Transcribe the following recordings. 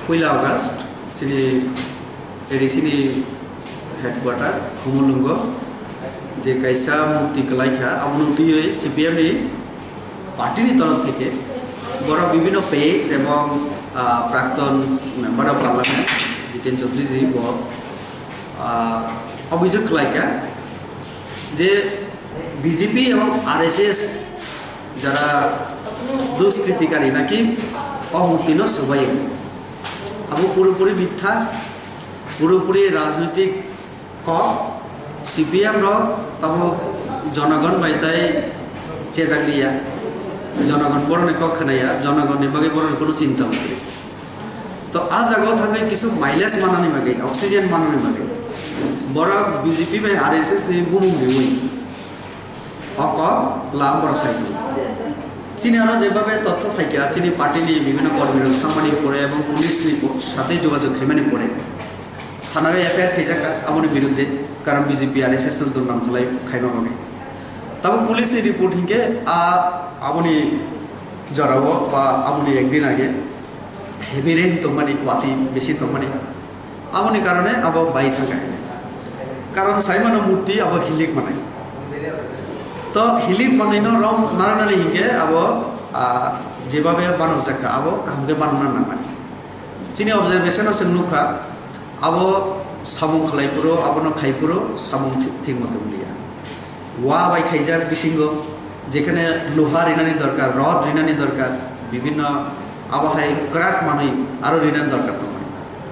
1 August sini dari sini headquarter Khumulwng যে কাইসা মুক্তি কলাইখা আমনুতি CPM ni party ni তরফ থেকে বড় বিভিন্ন পেজ এবং প্রাক্তন মেম্বার অফ পার্লামেন্ট জিতেন চৌধুরী জি অভিযোগ কলাইখা যে বিজেপি এবং আরএসএস যারা দুষ্কৃতিকারী নাকি অমুক্তিন সবাই আবু পুরোপুরি মিথ্যা পুরোপুরি রাজনৈতিক ক সিপিএম তব জনগণ বাইতাই চেজাগলিয়া জনগণ বরণে কখানাইয়া জনগণের বাকি বরণ কোনো চিন্তা করি তো আজ জায়গাও থাকে কিছু মাইলেজ মানানি বাকি অক্সিজেন মানানি বাকি বড় বিজেপি বাই আরএসএস নি বুমুং দিউই অক লাভ বড় সাইকেল চীনে আরও যেভাবে তথ্য ফাইকা চীনি পার্টি নিয়ে বিভিন্ন কর্মীরা খামানি পড়ে এবং পুলিশ সাথে যোগাযোগ খেমানি পড়ে থানায় এফআইআর খেয়েছে আমনের বিরুদ্ধে কারণ বিজেপি আর এস এস দুর্নাম খোলাই খাইবা মানে তবে পুলিশের রিপোর্ট হিংকে আমনি জড়াবো বা আমনি একদিন আগে হেভি রেন তমানি ওয়াতি বেশি তমানি আমনি কারণে আবার বাই থাকা কারণ সাইমানো মূর্তি আবার হিলিক মানাই তো হিলিক বানাইনো রং নারায়ণী হিংকে আবো যেভাবে বানাও জাকা আবো কাহকে বানানো না মানে চিনি অবজারভেশন আছে নুখা আবো সামুং খালাইপুরো আবনো খাইপুরো সামুং ঠিক মতো দিয়া ওয়া বাই খাইজার বিশিঙ্গ যেখানে লোহা রিনানি দরকার রড রিনানি দরকার বিভিন্ন আবহাওয়ায় ক্রাক মানুষ আরও রিনানি দরকার তোমার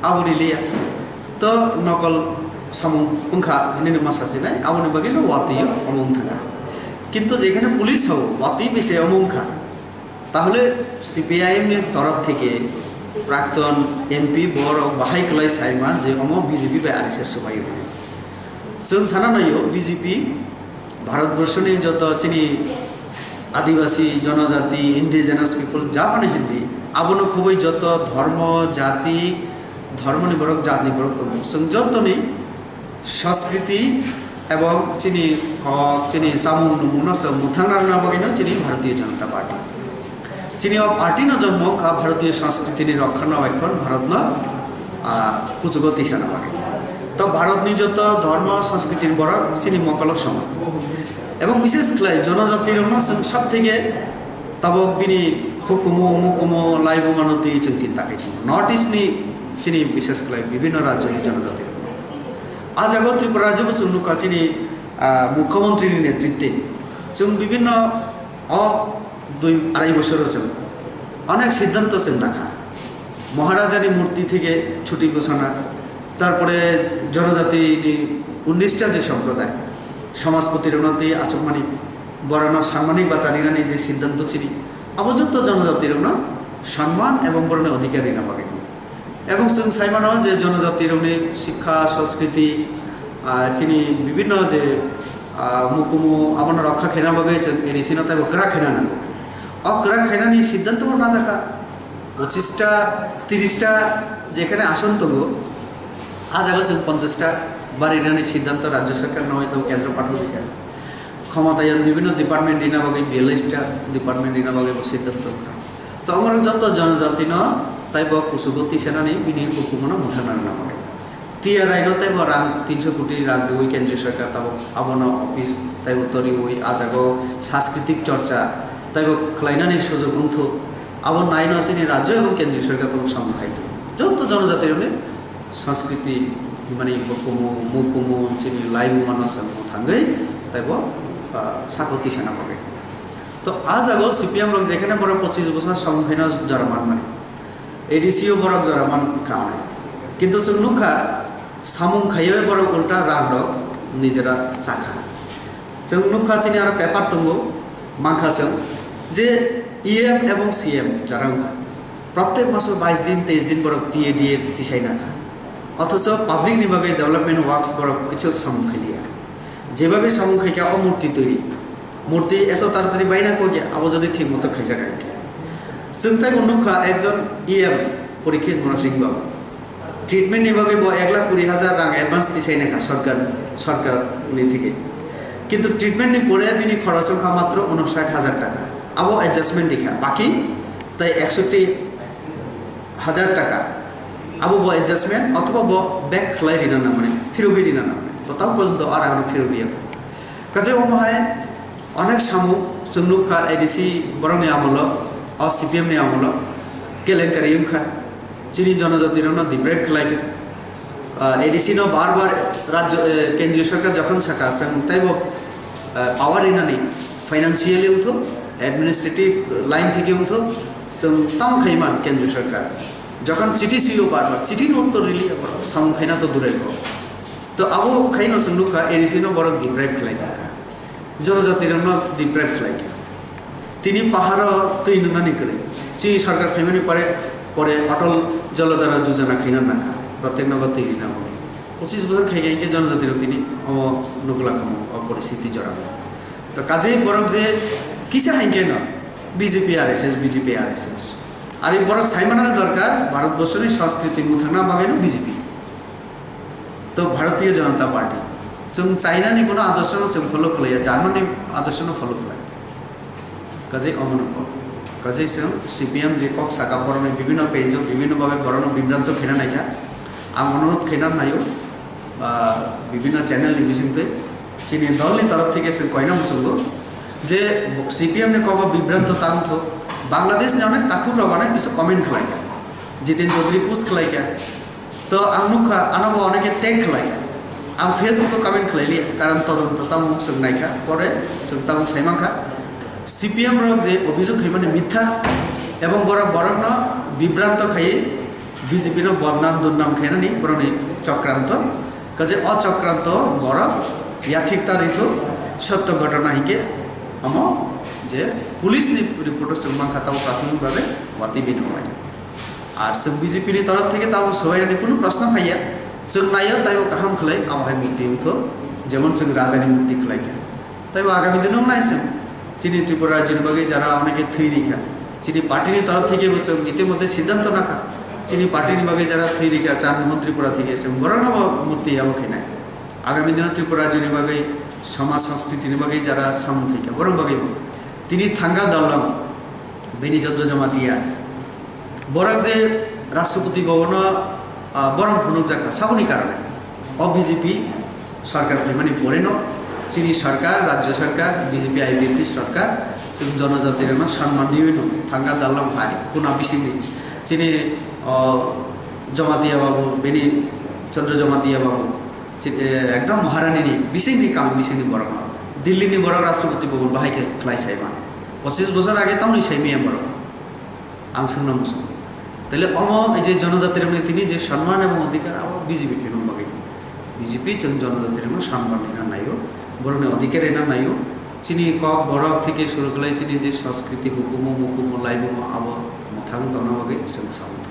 আবু রিলিয়া তো নকল সামুং পুঙ্খা হিনে মাসাসি নাই আবনি বাকি ওয়াতি অমুং থাকা কিন্তু যেখানে পুলিশ হোক অতি বেশি অমুখা তাহলে সিপিআইএম এর তরফ থেকে প্রাক্তন এমপি বড় বাহাই কলাই সাইমান যে অম বিজেপি বা আরএসএস সবাই जों साना नायो বিজেপি ভারতবর্ষনি যত চিনি আদিবাসী জনজাতি ইন্ডিজেনাস পিপল যা মানে হিন্দি আবনো খুবই যত ধর্ম জাতি ধর্মনি বরক জাতি বরক जों যতনি সংস্কৃতি এবং চিনি চিনি সামু নমুনা সব মুথাঙ্গার নামগিনো চিনি ভারতীয় জনতা পার্টি চিনি পার্টি ন জন্ম কা ভারতীয় সংস্কৃতি রক্ষণাবেক্ষণ ভারত ন পুজগতি সেনাবাগে তো ভারত যত ধর্ম সংস্কৃতির বড় চিনি মকলক সমান এবং বিশেষ করে জনজাতির সব থেকে তবক বিনি হুকুমো মুকুমো লাইব মানতি जों চিন্তা খাই নর্থ ইস্ট নি চিনি বিশেষ করে বিভিন্ন রাজ্যের জনজাতির আজ আগত ত্রিপুরা রাজ্য नुका चिनी मुख्यमंत्री नेतृत्वे जों विभिन्न 2-2.5 বছর अनेक सिद्धांत जों रखा महाराजानी मूर्ति থেকে छुट्टी घोषणा तारपरे जनजाति 19टा जे सम्प्रदाय समाजपतिर उन्नति आचकमानी बरानो साम्मानिक बातारिनानी जे सिद्धांत चिनी अबजत जनजातिर सम्मान एवं बरणे अधिकार ना पागे এবং जों साइमानो जे जनजातिर शिक्षा संस्कृति चिनी विभिन्न जे मुकुमु आबन रक्षा खेना बागे जों एरिसिनता ग्रा खेना नांगौ ग्रा खेनानि सिद्धांत ना जाखा 25टा 30टा जेखाने आसन दङ आज आगो जों 50टा बारिनानि सिद्धांत राज्य सरकार नय तो केंद्र पाठक क्षमतायन विभिन्न डिपार्टमेंट दिना बागे 42टा डिपार्टमेंट दिना बागे सिद्धांत तो आमर जत जनजाति न তাইব কুসুগতি সেনানি বিনি হুকুমনা মুথানার নামে তিয়া রাইন তাইব রাং 300 কোটি রাং দুই কেন্দ্রীয় সরকার তাব আবন অফিস তাইব তরি ওই আজাগো সাংস্কৃতিক চর্চা তাইব খলাইনানি সুযোগ উন্থ আবন নাইন আছে রাজ্য এবং কেন্দ্রীয় সরকার তো সামখাইতো যত জনজাতির সংস্কৃতি মানে হুকুমু মুকুমু চিনি লাইমু মানস থাঙ্গৈ তাইব সাকতি সেনা পাবে তো আজ আগো সিপিএম রং যেখানে বড় 25 বছর সংখাইনা জার্মান মানে एडिसिओ बरक जरामान खाने किंतु जों नुखा सामुं खायो बरक उल्टा रां निजेरा साखा जों नुखा चिनि आरो पेपार दंगो माखाजों जे इएम एवं सीएम जारांखा प्रत्येक मास 22 दिन 23 दिन बरक टीएडीए दिसाइनाखा अथच पाब्लिक नि बागे डेभलपमेंट वर्क्स बरक किछु सामुं खाइलिया जेभाबे सामुं खाइका अमूर्ति तैरि मूर्ति एत ताड़ाताड़ी बायना को गया आबो जदि ठीक मतो खाइजा गायके जों ताइ नुखा एकजन इएम परीक्षित मनसिंह ट्रिटमेंट निबागे 1,20,000 रां एडभान्स दिसाइनाखा सरकार नि थेके किन्तु ट्रिटमेंट नि परे बिनि खरच संख्या मात्र 59,000 टाका आबो एडजस्टमेंट दिखा बाकी ताइ 61,000 टाका আবু ব অ্যাডজাস্টমেন্ট অথবা ব ব্যাক খালাই রিনা না মানে ফিরোগি রিনা না মানে তো তাও পর্যন্ত আর আমরা ফিরোগি কাজে ওমহায় অনেক সামু চুনুকা এডিসি বরংনি আমল অ সিপিএম নি আমল কেলেঙ্কারি ইমখা চিনি জনজাতির দিব্রেক খেলাইকে এডিসি ন বারবার রাজ্য কেন্দ্রীয় সরকার যখন সাকা আছেন তাইব পাওয়ার ইনানি ফাইন্যান্সিয়ালি উঠো অ্যাডমিনিস্ট্রেটিভ লাইন থেকে উঠো তাও খাইমান কেন্দ্রীয় সরকার যখন চিঠি ছিল বারবার চিঠি উত্তর রিলি সাম খাইনা তো দূরে তো আবু খাইনো সন্দুকা এডিসি ন বড় দিব্রেক খেলাই থাকা জনজাতির দিব্রেক খেলাইকে তিনি পাহাড় তুই নুনানি করে চিনি সরকার খাইমানি পরে পরে অটল জলধারা যোজনা খাইনার নাখা প্রত্যেক নগর তৈরি না 25 বছর খাই গাইকে জনজাতির তিনি নগুলা খামো পরিস্থিতি জড়ানো তো কাজেই বরং যে কিসে হাইকে না বিজেপি আর এস এস আর এই বরং সাইমানার দরকার ভারতবর্ষের সংস্কৃতি মুথানা বাগাইনো বিজেপি তো ভারতীয় জনতা পার্টি जों चाइनानि কোনো আদর্শ जों ফলো খালাইয়া জার্মানি আদর্শ ফলো খালাই কাজে অমনক কাজে সিপিএম যে কক সাকা বরণ বিভিন্ন পেজ বিভিন্নভাবে বরণ বিভ্রান্ত খেনা নাইকা আম অনুরোধ খেনার নাইও বা বিভিন্ন চ্যানেল নিবিসিংতে চিনি দলনি তরফ থেকে কয়না মুসঙ্গ যে সিপিএম ने কব বিভ্রান্ত তান্থ বাংলাদেশ ने অনেক তাকুর রবানে কিছু কমেন্ট খেলাইকা জিতেন চৌধুরী পোস্ট খেলাইকা তো আমনুখা আনব অনেকে ট্যাগ খেলাইকা आं फेसबुक कमेंट खालायलि कारण तदन्त तामुक जों नायखा परे जों तामुक सायमाखा सीपीएम रक जे अभियोग खायमाने मिथ्या एवं बरन विभ्रांत खाय बीजेपी नो बदनाम दुर्नाम खायनानि बरनि चक्रांत काजे अचक्रांत बर याथिकता रिथो सत्य घटना हिके हम जे पुलिस नि रिपोर्ट जों मानखाताव प्राथमिक भाबे वाति बिनबाय आर जों बीजेपी नि तरफ থেকে ताव सबायनि कोनो प्रश्न फाया जों नायो ताइबो गाहाम खालाय आबहाय मुक्ति उठो जेमन जों राजानि मुक्ति खालायखा ताइबो आगामी दिनाव नायसों चिनी त्रिपुरा राज्यनि बागै যারা অনেকে থৈরিখা চিনি পার্টিनि तरफ থেকে বসে ইতিমধ্যে সিদ্ধান্ত রাখা চিনি পার্টিनि বাগै যারা থৈরিখা চান ত্রিপুরা থেকে जों বরনব মুক্তি আবখাই নাই আগামী দিনে ত্রিপুরা राज्यनि বাগै সমাজ সংস্কৃতিनि বাগै যারা সামুখাইকা বরন বাগै তিনি থাঙ্গা দলম বেনিচন্দ্র জমাতিয়া বরাক যে রাষ্ট্রপতি ভবন বরং ফুনুক জায়গা সাবনি কারণে বিজেপি সরকার মানে পড়েন চিনি সরকার রাজ্য সরকার বিজেপি আইবিএফটি সরকার জনজাতির সম্মান নিয়ে থাঙ্গা দাল্লাম হাই কোনা বিসিনি চিনি জমাতিয়া বাবু বেনি চন্দ্র জমাতিয়া বাবু একদম মহারানী বিসিনি কাম বিসিনি বড় দিল্লিনি বড় রাষ্ট্রপতি ভবন বাহাইকে খেলাই সাইমা 25 বছর আগে তাও সাইমিয়া বড় আং সোংনা মুসুম তাহলে এই যে জনজাতির তিনি যে সম্মান এবং অধিকার আবার বিজেপি ফেরম বাকি বিজেপি জনজাতির সম্মান এনার নাইও বরং অধিকার এনার নাইও চিনি কক বরক থেকে শুরু করে চিনি যে সংস্কৃতি হুকুম মুকুম লাইব আব মথাং দনা বাকি সামন্ত